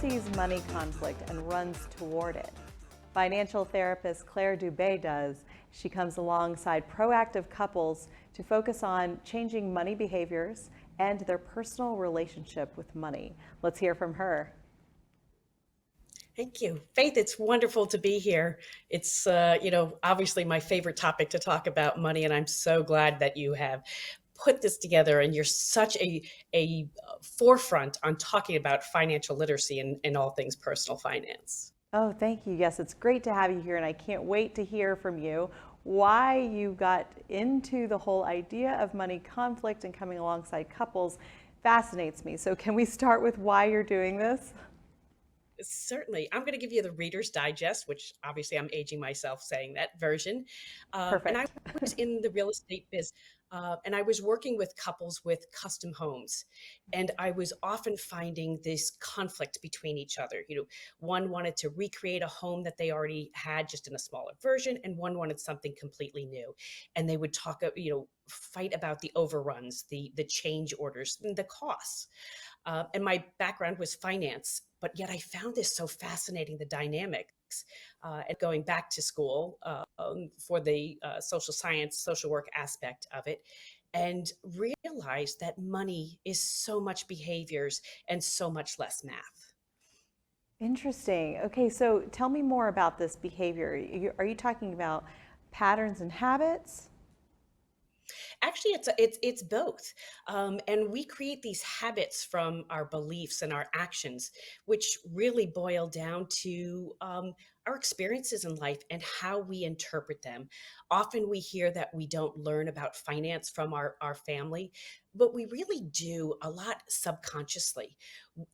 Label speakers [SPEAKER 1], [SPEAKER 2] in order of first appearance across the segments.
[SPEAKER 1] sees money conflict and runs toward it? Financial therapist Clare Dubé does. She comes alongside proactive couples to focus on changing money behaviors and their personal relationship with money. Let's hear from her.
[SPEAKER 2] Thank you. Faith, it's wonderful to be here. It's obviously my favorite topic to talk about money, and I'm so glad that you have put this together and you're such a forefront on talking about financial literacy and all things personal finance.
[SPEAKER 1] Oh, thank you. Yes, it's great to have you here, and I can't wait to hear from you why you got into the whole idea of money conflict and coming alongside couples. Fascinates me. So, can we start with why you're doing this?
[SPEAKER 2] Certainly. I'm going to give you the Reader's Digest, which obviously I'm aging myself saying that version. And I
[SPEAKER 1] Perfect.
[SPEAKER 2] was in the real estate biz, and I was working with couples with custom homes. And I was often finding this conflict between each other. One wanted to recreate a home that they already had just in a smaller version, and one wanted something completely new. And they would fight about the overruns, the change orders, and the costs. And my background was finance, but yet I found this so fascinating, the dynamics. And going back to school for the social science, social work aspect of it, and realized that money is so much behaviors and so much less math.
[SPEAKER 1] Interesting. Okay, so tell me more about this behavior. Are you talking about patterns and habits?
[SPEAKER 2] Actually, it's both, and we create these habits from our beliefs and our actions, which really boil down to our experiences in life and how we interpret them. Often we hear that we don't learn about finance from our family, but we really do a lot subconsciously.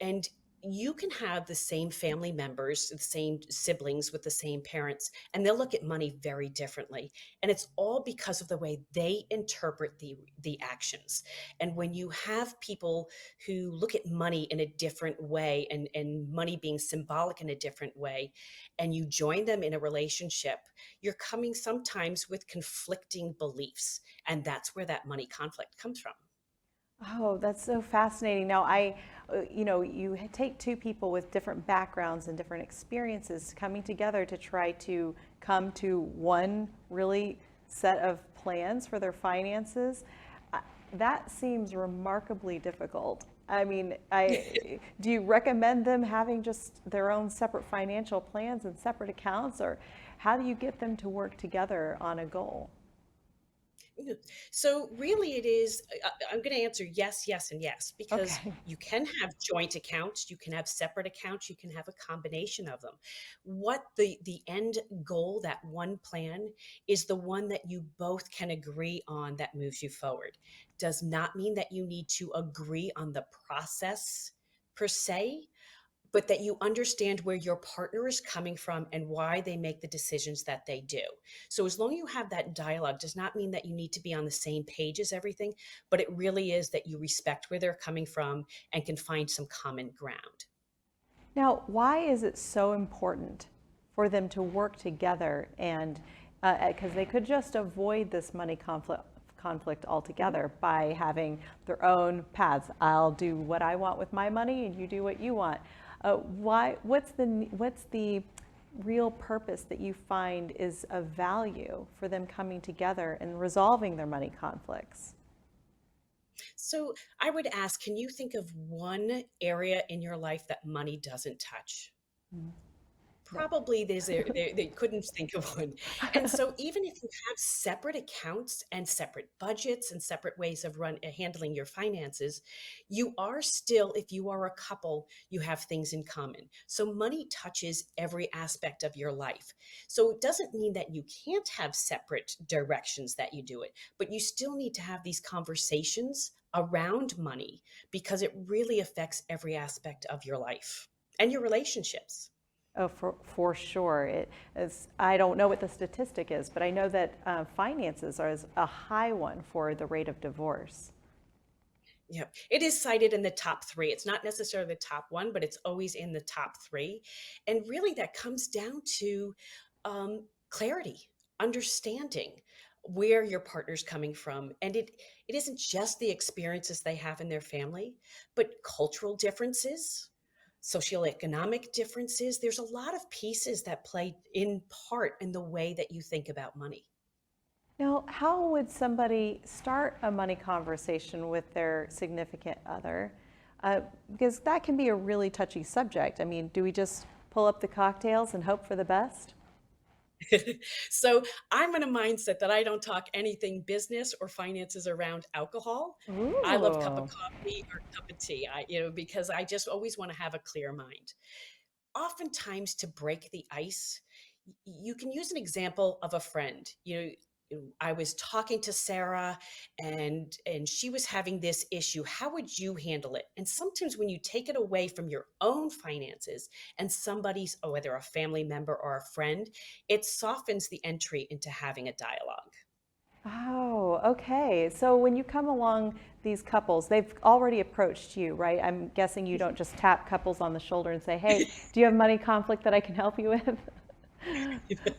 [SPEAKER 2] And you can have the same family members, the same siblings with the same parents, and they'll look at money very differently. And it's all because of the way they interpret the actions. And when you have people who look at money in a different way, and money being symbolic in a different way, and you join them in a relationship, you're coming sometimes with conflicting beliefs. And that's where that money conflict comes from.
[SPEAKER 1] Oh, that's so fascinating. Now, you take two people with different backgrounds and different experiences coming together to try to come to one really set of plans for their finances. That seems remarkably difficult. I mean, do you recommend them having just their own separate financial plans and separate accounts, or how do you get them to work together on a goal?
[SPEAKER 2] So really it is, I'm going to answer yes, yes, and yes, because
[SPEAKER 1] Okay.
[SPEAKER 2] you can have joint accounts, you can have separate accounts, you can have a combination of them. What the end goal, that one plan, is the one that you both can agree on that moves you forward. Does not mean that you need to agree on the process per se, but that you understand where your partner is coming from and why they make the decisions that they do. So as long as you have that dialogue, does not mean that you need to be on the same page as everything, but it really is that you respect where they're coming from and can find some common ground.
[SPEAKER 1] Now, why is it so important for them to work together? And because they could just avoid this money conflict altogether by having their own paths. I'll do what I want with my money, and you do what you want. Why? What's the real purpose that you find is of value for them coming together and resolving their money conflicts?
[SPEAKER 2] So I would ask, can you think of one area in your life that money doesn't touch?
[SPEAKER 1] No.
[SPEAKER 2] Probably they couldn't think of one. And so even if you have separate accounts and separate budgets and separate ways of handling your finances, you are still, if you are a couple, you have things in common. So money touches every aspect of your life. So it doesn't mean that you can't have separate directions that you do it, but you still need to have these conversations around money because it really affects every aspect of your life and your relationships.
[SPEAKER 1] Oh, for sure. It is, I don't know what the statistic is, but I know that finances are a high one for the rate of divorce.
[SPEAKER 2] Yeah, it is cited in the top three. It's not necessarily the top one, but it's always in the top three. And really, that comes down to clarity, understanding where your partner's coming from. And it isn't just the experiences they have in their family, but cultural differences, socioeconomic differences. There's a lot of pieces that play in part in the way that you think about money.
[SPEAKER 1] Now, how would somebody start a money conversation with their significant other? Because that can be a really touchy subject. I mean, do we just pull up the cocktails and hope for the best?
[SPEAKER 2] So I'm in a mindset that I don't talk anything business or finances around alcohol. I love cup of
[SPEAKER 1] Ooh.
[SPEAKER 2] coffee or cup of tea, because I just always want to have a clear mind. Oftentimes, to break the ice, you can use an example of a friend. I was talking to Sarah, and she was having this issue. How would you handle it? And sometimes when you take it away from your own finances and somebody's, or whether a family member or a friend, it softens the entry into having a dialogue.
[SPEAKER 1] Oh, okay. So when you come along these couples, they've already approached you, right? I'm guessing you don't just tap couples on the shoulder and say, "Hey, do you have money conflict that I can help you with?"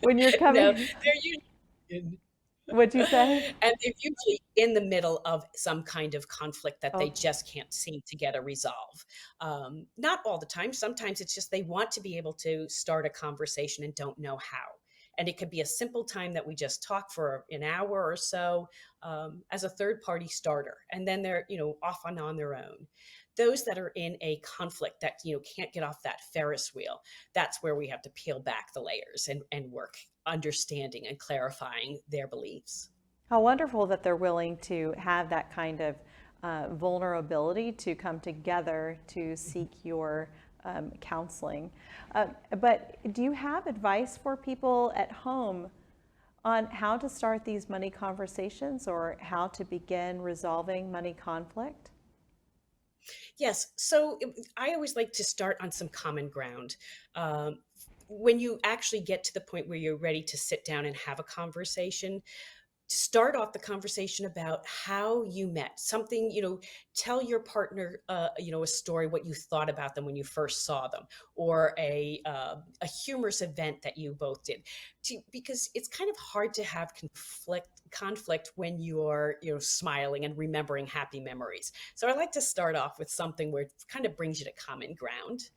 [SPEAKER 1] When you're
[SPEAKER 2] No,
[SPEAKER 1] coming,
[SPEAKER 2] they're usually
[SPEAKER 1] what'd you say?
[SPEAKER 2] and they're usually in the middle of some kind of conflict that they
[SPEAKER 1] Oh,
[SPEAKER 2] just can't seem to get a resolve. Not all the time. Sometimes it's just they want to be able to start a conversation and don't know how. And it could be a simple time that we just talk for an hour or so, as a third party starter, and then they're off and on their own. Those that are in a conflict that can't get off that Ferris wheel, that's where we have to peel back the layers and work understanding and clarifying their beliefs.
[SPEAKER 1] how wonderful that they're willing to have that kind of vulnerability to come together to seek your counseling. But do you have advice for people at home on how to start these money conversations or how to begin resolving money conflict?
[SPEAKER 2] Yes. So I always like to start on some common ground. Um, when you actually get to the point where you're ready to sit down and have a conversation, start off the conversation about how you met. Something, tell your partner, a story, what you thought about them when you first saw them, or a humorous event that you both did. Because it's kind of hard to have conflict when you're, smiling and remembering happy memories. So I like to start off with something where it kind of brings you to common ground.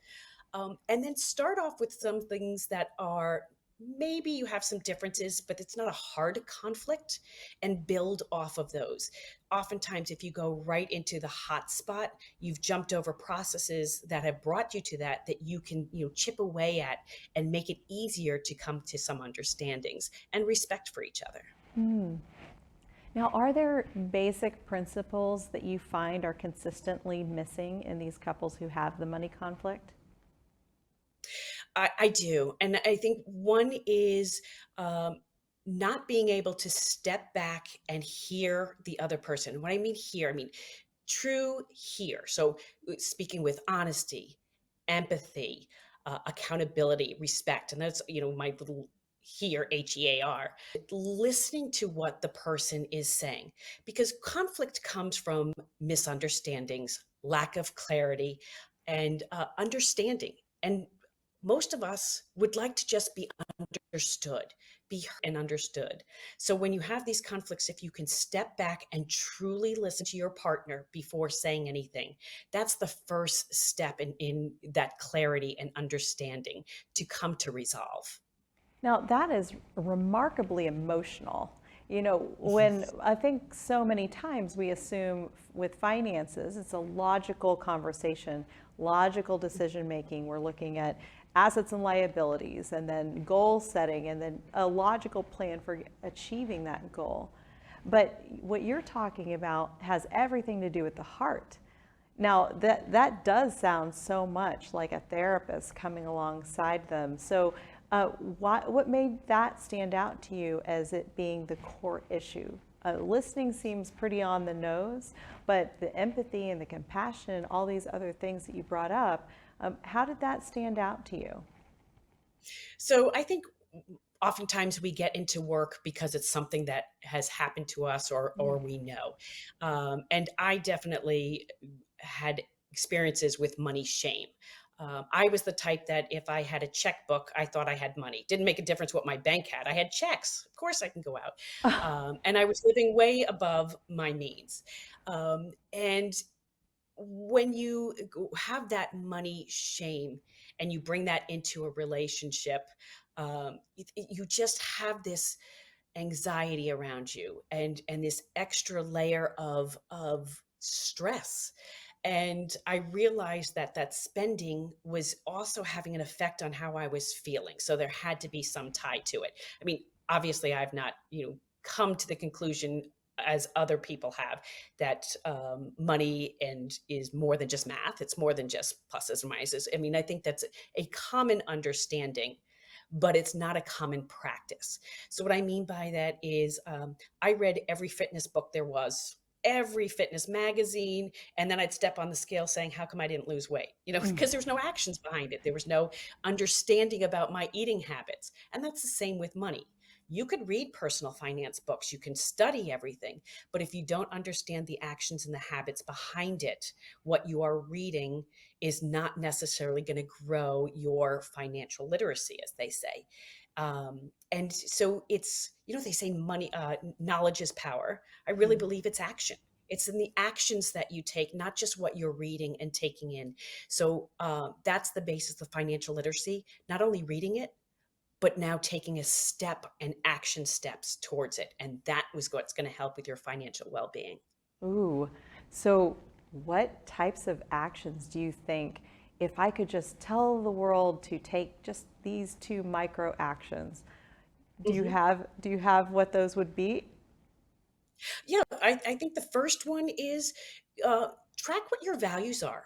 [SPEAKER 2] And then start off with some things that are maybe you have some differences, but it's not a hard conflict, and build off of those. Oftentimes, if you go right into the hot spot, you've jumped over processes that have brought you to that you can, chip away at and make it easier to come to some understandings and respect for each other.
[SPEAKER 1] Now, are there basic principles that you find are consistently missing in these couples who have the money conflict?
[SPEAKER 2] I do. And I think one is um, not being able to step back and hear the other person. What I mean here, I mean true hear. So speaking with honesty, empathy, accountability, respect. And that's, my little hear, HEAR, listening to what the person is saying. Because conflict comes from misunderstandings, lack of clarity, and understanding. And most of us would like to just be understood, be heard and understood. So when you have these conflicts, if you can step back and truly listen to your partner before saying anything, that's the first step in that clarity and understanding to come to resolve.
[SPEAKER 1] Now, that is remarkably emotional. You know, when I think so many times we assume with finances, it's a logical conversation, logical decision making. We're looking at assets and liabilities, and then goal setting, and then a logical plan for achieving that goal. But what you're talking about has everything to do with the heart. Now, that does sound so much like a therapist coming alongside them. So, what made that stand out to you as it being the core issue? Listening seems pretty on the nose, but the empathy and the compassion and all these other things that you brought up, how did that stand out to you?
[SPEAKER 2] So I think oftentimes we get into work because it's something that has happened to us or we know. And I definitely had experiences with money shame. I was the type that if I had a checkbook, I thought I had money. Didn't make a difference what my bank had. I had checks. Of course, I can go out. And I was living way above my means. And when you have that money shame and you bring that into a relationship, you just have this anxiety around you and this extra layer of stress. And I realized that that spending was also having an effect on how I was feeling, so there had to be some tie to it. I mean, obviously I've not, come to the conclusion as other people have that money and is more than just math. It's more than just pluses and minuses. I mean, I think that's a common understanding, but it's not a common practice. So what I mean by that is, I read every fitness book there was, every fitness magazine, and then I'd step on the scale saying, "How come I didn't lose weight?" Because there's no actions behind it. There was no understanding about my eating habits, and that's the same with money. You could read personal finance books, you can study everything, but if you don't understand the actions and the habits behind it, what you are reading is not necessarily going to grow your financial literacy, as they say. And so it's, they say money, knowledge is power. I really
[SPEAKER 1] Mm.
[SPEAKER 2] believe it's action. It's in the actions that you take, not just what you're reading and taking in. So that's the basis of financial literacy, not only reading it, but now taking a step and action steps towards it. And that was what's going to help with your financial well being.
[SPEAKER 1] Ooh, so what types of actions do you think, if I could just tell the world to take just these two micro actions, do you have what those would be?
[SPEAKER 2] Yeah, I think the first one is uh, track what your values are.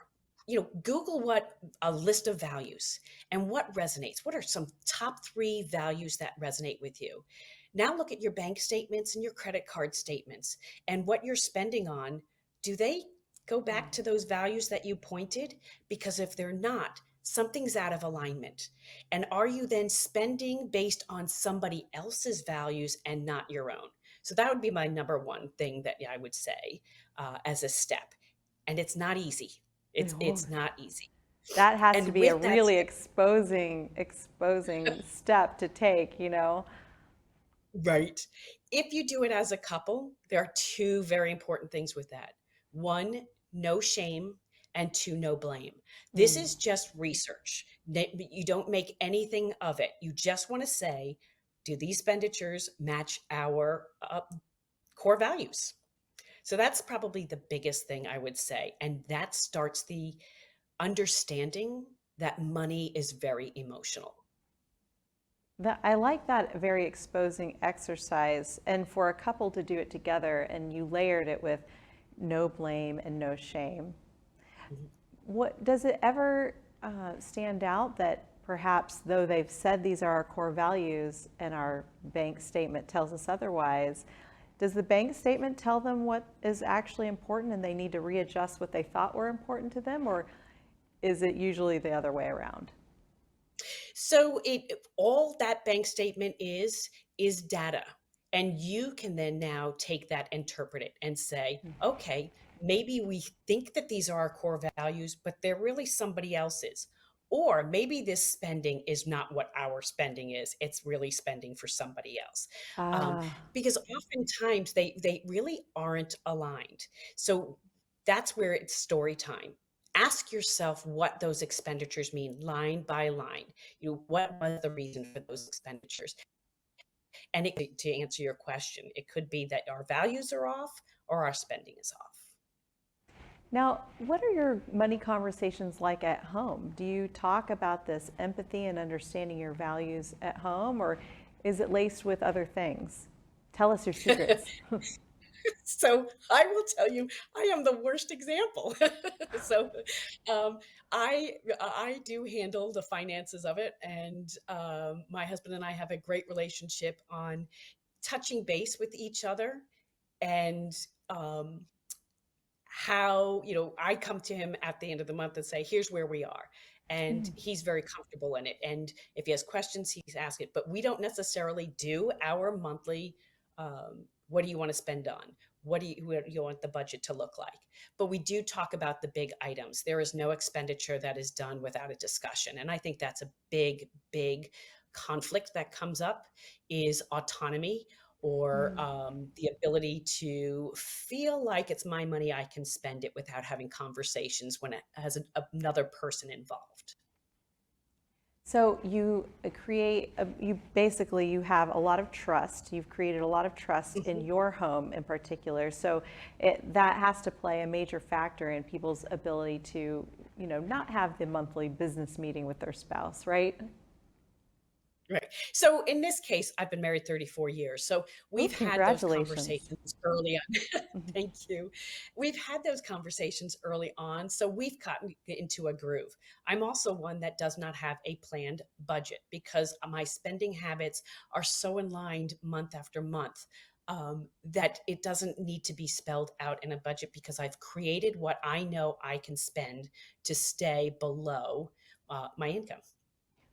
[SPEAKER 2] Google what a list of values and what resonates. What are some top three values that resonate with you? Now look at your bank statements and your credit card statements and what you're spending on. Do they go back to those values that you pointed? Because if they're not, something's out of alignment. And are you then spending based on somebody else's values and not your own? So that would be my number one thing that I would say as a step. And it's not easy. It's
[SPEAKER 1] Oh,
[SPEAKER 2] it's not easy.
[SPEAKER 1] that has to
[SPEAKER 2] And
[SPEAKER 1] be a
[SPEAKER 2] with that
[SPEAKER 1] really
[SPEAKER 2] said,
[SPEAKER 1] exposing step to take, you know?
[SPEAKER 2] right. If you do it as a couple, there are two very important things with that. One, no shame, and two, no blame. This
[SPEAKER 1] Mm.
[SPEAKER 2] is just research. You don't make anything of it. You just want to say, do these expenditures match our core values? So that's probably the biggest thing I would say. And that starts the understanding that money is very emotional.
[SPEAKER 1] I like that very exposing exercise, and for a couple to do it together, and you layered it with no blame and no shame.
[SPEAKER 2] Mhm.
[SPEAKER 1] What does it ever stand out that perhaps though they've said these are our core values and our bank statement tells us otherwise, does the bank statement tell them what is actually important and they need to readjust what they thought were important to them, or is it usually the other way around?
[SPEAKER 2] So it all that bank statement is data. And you can then now take that, interpret it, and say, okay, maybe we think that these are our core values, but they're really somebody else's. Or maybe this spending is not what our spending is. It's really spending for somebody else. Um,
[SPEAKER 1] Ah,
[SPEAKER 2] because oftentimes they really aren't aligned. So that's where it's story time. Ask yourself what those expenditures mean line by line. What was the reason for those expenditures? And to answer your question, it could be that our values are off or our spending is off.
[SPEAKER 1] now, what are your money conversations like at home? Do you talk about this empathy and understanding your values at home, or is it laced with other things? Tell us your secrets.
[SPEAKER 2] So I will tell you, I am the worst example. So um, I do handle the finances of it, and my husband and I have a great relationship on touching base with each other and um, how, I come to him at the end of the month and say, here's where we are. And he's very comfortable in it. And if he has questions, he's asked it. But we don't necessarily do our monthly, what do you want to spend on? What do you want the budget to look like? But we do talk about the big items. There is no expenditure that is done without a discussion. And I think that's a big, big conflict that comes up is autonomy or
[SPEAKER 1] Mm.
[SPEAKER 2] the ability to feel like it's my money, I can spend it without having conversations when it has another person involved.
[SPEAKER 1] So you you basically you have a lot of trust. You've created a lot of trust in
[SPEAKER 2] Mhm.
[SPEAKER 1] your home in particular. So that has to play a major factor in people's ability to, not have the monthly business meeting with their spouse, right?
[SPEAKER 2] Right. So in this case, I've been married 34 years. So
[SPEAKER 1] Oh,
[SPEAKER 2] we've had those
[SPEAKER 1] congratulations.
[SPEAKER 2] conversations early on.
[SPEAKER 1] Mhm.
[SPEAKER 2] Thank you. We've had those conversations early on. So we've gotten into a groove. I'm also one that does not have a planned budget because my spending habits are so aligned month after month. That it doesn't need to be spelled out in a budget because I've created what I know I can spend to stay below my income.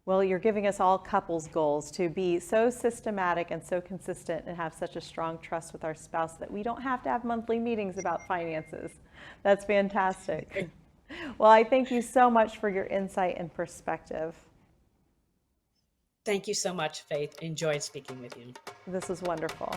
[SPEAKER 1] Well, you're giving us all couples goals to be so systematic and so consistent and have such a strong trust with our spouse that we don't have to have monthly meetings about finances. That's fantastic. Well, I thank you so much for your insight and perspective.
[SPEAKER 2] Thank you so much, Faith. Enjoyed speaking with you.
[SPEAKER 1] This was wonderful.